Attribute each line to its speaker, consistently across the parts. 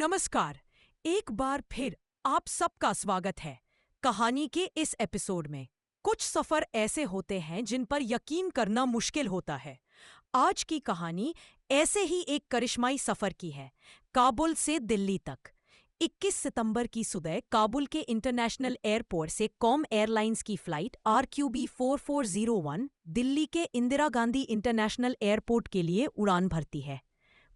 Speaker 1: नमस्कार। एक बार फिर आप सबका स्वागत है कहानी के इस एपिसोड में। कुछ सफर ऐसे होते हैं जिन पर यकीन करना मुश्किल होता है। आज की कहानी ऐसे ही एक करिश्माई सफर की है, काबुल से दिल्ली तक। 21 सितंबर की सुबह काबुल के इंटरनेशनल एयरपोर्ट से कॉम एयरलाइंस की फ्लाइट RQB 4401 दिल्ली के इंदिरा गांधी इंटरनेशनल एयरपोर्ट के लिए उड़ान भरती है।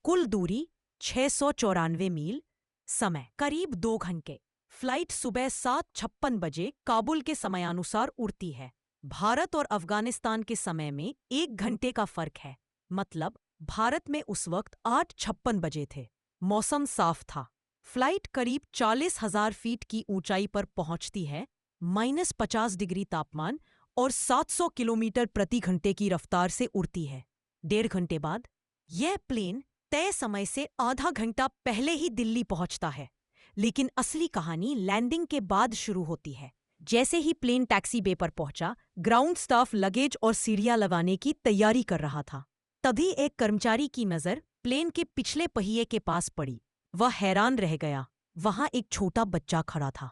Speaker 1: कुल दूरी 694 मील, समय करीब 2 घंटे। फ्लाइट सुबह 7:56 बजे काबुल के समयानुसार उड़ती है। भारत और अफगानिस्तान के समय में 1 घंटे का फर्क है, मतलब भारत में उस वक्त 8:56 बजे थे। मौसम साफ था। फ्लाइट करीब 40,000 फीट की ऊंचाई पर पहुंचती है, -50 डिग्री तापमान और 700 किलोमीटर प्रति घंटे की रफ्तार से उड़ती है। 1.5 घंटे बाद यह प्लेन तय समय से आधा घंटा पहले ही दिल्ली पहुंचता है। लेकिन असली कहानी लैंडिंग के बाद शुरू होती है। जैसे ही प्लेन टैक्सी बे पर पहुंचा, ग्राउंड स्टाफ लगेज और सीढ़ियां लगाने की तैयारी कर रहा था। तभी एक कर्मचारी की नजर प्लेन के पिछले पहिए के पास पड़ी। वह हैरान रह गया। वहां एक छोटा बच्चा खड़ा था।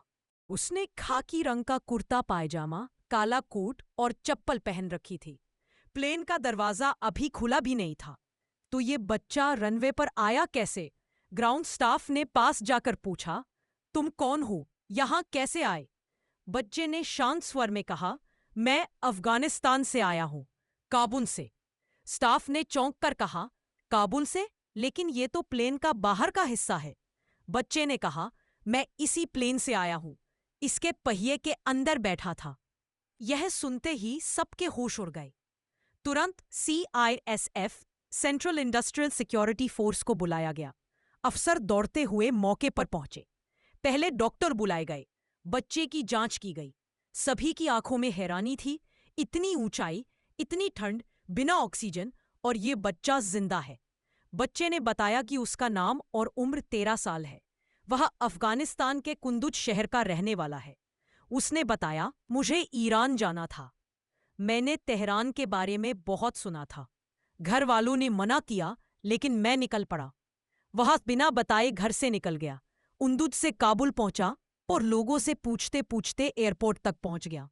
Speaker 1: उसने खाकी रंग का कुर्ता पायजामा, काला कोट और चप्पल पहन रखी थी। प्लेन का दरवाजा अभी खुला भी नहीं था। तो ये बच्चा रनवे पर आया कैसे? ग्राउंड स्टाफ ने पास जाकर पूछा, तुम कौन हो, यहां कैसे आए? बच्चे ने शांत स्वर में कहा, मैं अफगानिस्तान से आया हूं, काबुल से। स्टाफ ने चौंक कर कहा, काबुल से? लेकिन ये तो प्लेन का बाहर का हिस्सा है। बच्चे ने कहा, मैं इसी प्लेन से आया हूं, इसके पहिए के अंदर बैठा था। यह सुनते ही सबके होश उड़ गए। तुरंत CISF central industrial security force को बुलाया गया। अफसर दौड़ते हुए मौके पर पहुंचे। पहले डॉक्टर बुलाए गए, बच्चे की जांच की गई। सभी की आंखों में हैरानी थी। इतनी ऊंचाई, इतनी ठंड, बिना ऑक्सीजन, और ये बच्चा जिंदा है। बच्चे ने बताया कि उसका नाम और उम्र 13 साल है। वह अफगानिस्तान के कुंदुज शहर का रहने वाला है। उसने बताया, मुझे ईरान जाना था। मैंने तेहरान के बारे में बहुत सुना था। घर वालों ने मना किया, लेकिन मैं निकल पड़ा। वह बिना बताए घर से निकल गया, उंदुज से काबुल पहुंचा और लोगों से पूछते पूछते एयरपोर्ट तक पहुंच गया।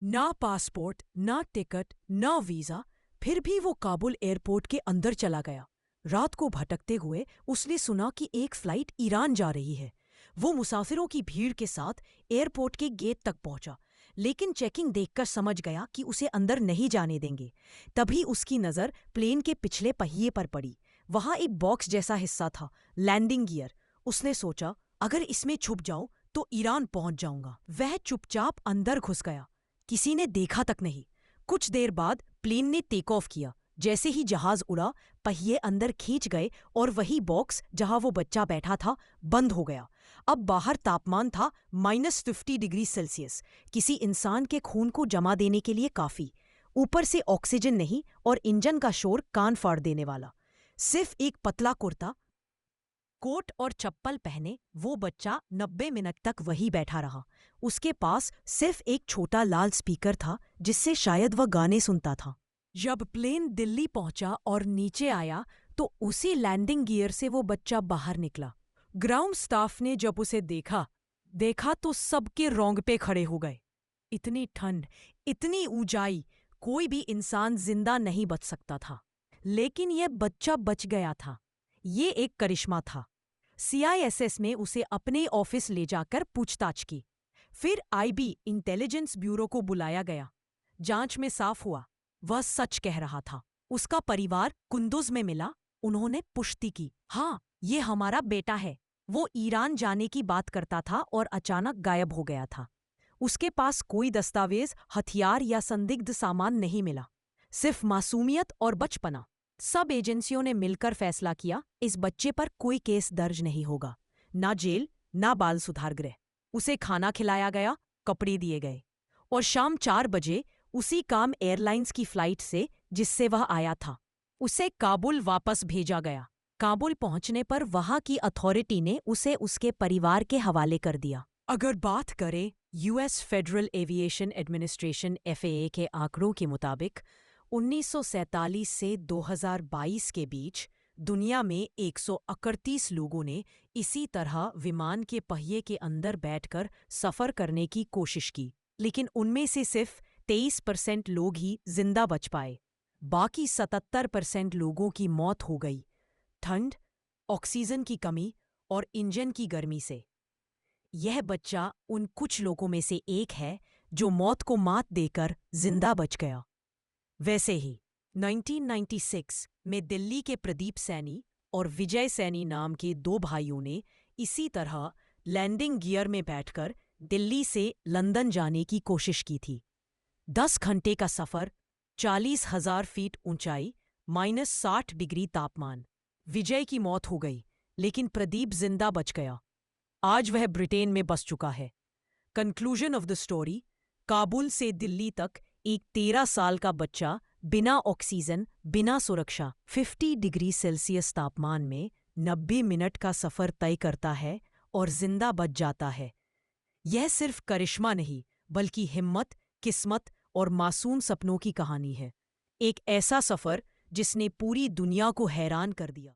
Speaker 1: ना पासपोर्ट, ना टिकट, ना वीजा, फिर भी वो काबुल एयरपोर्ट के अंदर चला गया। रात को भटकते हुए उसने सुना कि एक फ्लाइट ईरान जा रही है। वो मुसाफिरों की भीड़ के साथ एयरपोर्ट के गेट तक पहुंचा, लेकिन चेकिंग देखकर समझ गया कि उसे अंदर नहीं जाने देंगे। तभी उसकी नज़र प्लेन के पिछले पहिए पर पड़ी। वहां एक बॉक्स जैसा हिस्सा था, लैंडिंग गियर। उसने सोचा, अगर इसमें छुप जाऊं तो ईरान पहुंच जाऊंगा। वह चुपचाप अंदर घुस गया। किसी ने देखा तक नहीं। कुछ देर बाद प्लेन ने टेक ऑफ किया। जैसे ही जहाज उड़ा, पहिए अंदर खींच गए और वही बॉक्स जहां वो बच्चा बैठा था बंद हो गया। अब बाहर तापमान था -50 डिग्री सेल्सियस, किसी इंसान के खून को जमा देने के लिए काफी। ऊपर से ऑक्सीजन नहीं और इंजन का शोर कान फाड़ देने वाला। सिर्फ एक पतला कुर्ता, कोट और चप्पल पहने वो बच्चा 90 मिनट तक वही बैठा रहा। उसके पास सिर्फ एक छोटा लाल स्पीकर था, जिससे शायद वह गाने सुनता था। जब प्लेन दिल्ली पहुंचा और नीचे आया, तो उसी लैंडिंग गियर से वो बच्चा बाहर निकला। ग्राउंड स्टाफ ने जब उसे देखा तो सबके रोंगटे खड़े हो गए। इतनी ठंड, इतनी ऊंचाई, कोई भी इंसान जिंदा नहीं बच सकता था। लेकिन यह बच्चा बच गया था। ये एक करिश्मा था। CISS में उसे अपने ऑफिस ले जाकर पूछताछ की। फिर IB इंटेलिजेंस ब्यूरो को बुलाया गया। जांच में साफ हुआ, वह सच कह रहा था। उसका परिवार कुंदुज में मिला। उन्होंने पुष्टि की, हाँ, ये हमारा बेटा है। वो ईरान जाने की बात करता था और अचानक गायब हो गया था। उसके पास कोई दस्तावेज, हथियार या संदिग्ध सामान नहीं मिला, सिर्फ मासूमियत और बचपना। सब एजेंसियों ने मिलकर फैसला किया, इस बच्चे पर कोई केस दर्ज नहीं होगा। ना जेल, ना बाल सुधार गृह। उसे खाना खिलाया गया, कपड़े दिए गए, और शाम 4 बजे उसी काम एयरलाइंस की फ्लाइट से जिससे वह आया था, उसे काबुल वापस भेजा गया। काबुल पहुंचने पर वहां की अथॉरिटी ने उसे उसके परिवार के हवाले कर दिया। अगर बात करें US federal aviation administration FAA के आंकड़ों के मुताबिक 1947 से 2022 के बीच दुनिया में 131 लोगों ने इसी तरह विमान के पहिए के अंदर बैठकर सफर करने की कोशिश की, लेकिन उनमें से सिर्फ 23% लोग ही जिंदा बच पाए। बाकी 77% लोगों की मौत हो गई, ठंड, ऑक्सीजन की कमी और इंजन की गर्मी से। यह बच्चा उन कुछ लोगों में से एक है जो मौत को मात देकर जिंदा बच गया। वैसे ही 1996 में दिल्ली के प्रदीप सैनी और विजय सैनी नाम के दो भाइयों ने इसी तरह लैंडिंग गियर में बैठकर दिल्ली से लंदन जाने की कोशिश की थी। 10 घंटे का सफर, 40,000 फीट ऊंचाई, -60 डिग्री तापमान। विजय की मौत हो गई, लेकिन प्रदीप जिंदा बच गया। आज वह ब्रिटेन में बस चुका है। Conclusion of the story: Kabul से दिल्ली तक एक 13 साल का बच्चा बिना ऑक्सीजन, बिना सुरक्षा, 50 डिग्री सेल्सियस तापमान में 90 मिनट का सफर तय करता है और जिंदा बच जाता है। यह सिर्फ करिश्मा नहीं, बल्कि हिम्मत, किस्मत और मासूम सपनों की कहानी है। एक ऐसा सफर जिसने पूरी दुनिया को हैरान कर दिया।